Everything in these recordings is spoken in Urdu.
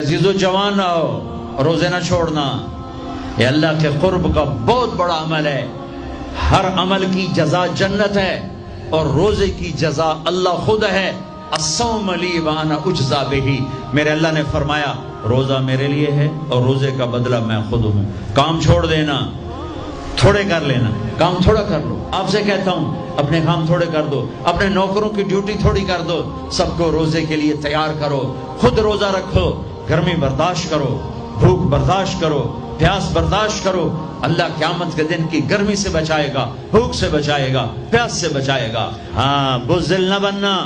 عزیز و جوان رہو، روزے نہ چھوڑنا، یہ اللہ کے قرب کا بہت بڑا عمل ہے۔ ہر عمل کی جزا جنت ہے اور روزے کی جزا اللہ خود ہے۔ الصوم لی وانا اجزا بہ، میرے اللہ نے فرمایا روزہ میرے لیے ہے اور روزے کا بدلہ میں خود ہوں۔ کام چھوڑ دینا، تھوڑے کر لینا، کام تھوڑا کر لو۔ آپ سے کہتا ہوں اپنے کام تھوڑے کر دو، اپنے نوکروں کی ڈیوٹی تھوڑی کر دو، سب کو روزے کے لیے تیار کرو، خود روزہ رکھو، گرمی برداشت کرو، بھوک برداشت کرو، پیاس برداشت کرو۔ اللہ قیامت کے دن کی گرمی سے بچائے گا، بھوک سے بچائے گا، پیاس سے بچائے گا۔ ہاں، بزدل نہ بننا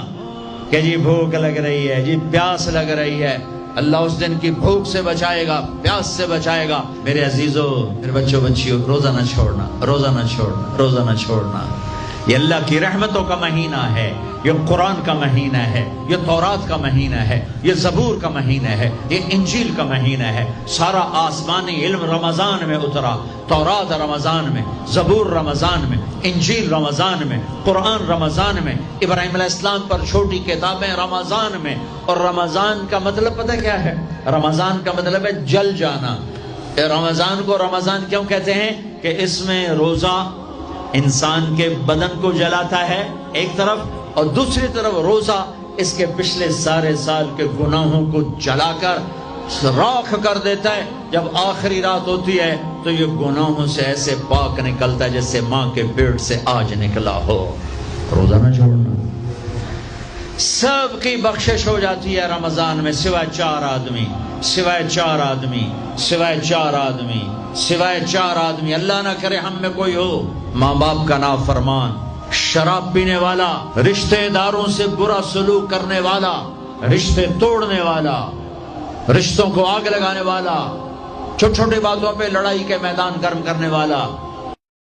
کہ جی بھوک لگ رہی ہے، جی پیاس لگ رہی ہے۔ اللہ اس دن کی بھوک سے بچائے گا، پیاس سے بچائے گا۔ میرے عزیزو، میرے بچوں بچیوں، روزہ نہ چھوڑنا، روزہ نہ چھوڑنا، روزہ نہ چھوڑنا۔ یہ اللہ کی رحمتوں کا مہینہ ہے، یہ قرآن کا مہینہ ہے، یہ تورات کا مہینہ ہے، یہ زبور کا مہینہ ہے، یہ انجیل کا مہینہ ہے۔ سارا آسمانی علم رمضان میں اترا، تورات رمضان میں، زبور رمضان میں، انجیل رمضان میں، قرآن رمضان میں، ابراہیم علیہ السلام پر چھوٹی کتابیں رمضان میں۔ اور رمضان کا مطلب پتہ کیا ہے؟ رمضان کا مطلب ہے جل جانا۔ رمضان کو رمضان کیوں کہتے ہیں؟ کہ اس میں روزہ انسان کے بدن کو جلاتا ہے ایک طرف، اور دوسری طرف روزہ اس کے پچھلے سارے سال کے گناہوں کو جلا کر راکھ کر دیتا ہے۔ جب آخری رات ہوتی ہے تو یہ گناہوں سے ایسے پاک نکلتا ہے جیسے ماں کے پیٹ سے آج نکلا ہو۔ روزہ نہ چھوڑنا، سب کی بخشش ہو جاتی ہے رمضان میں، سوائے چار آدمی، سوائے چار آدمی، سوائے چار آدمی، سوائے چار آدمی۔ اللہ نہ کرے ہم میں کوئی ہو ماں باپ کا نافرمان، شراب پینے والا، رشتہ داروں سے برا سلوک کرنے والا، رشتے توڑنے والا، رشتوں کو آگ لگانے والا، چھوٹی چھوٹی باتوں پہ لڑائی کے میدان گرم کرنے والا،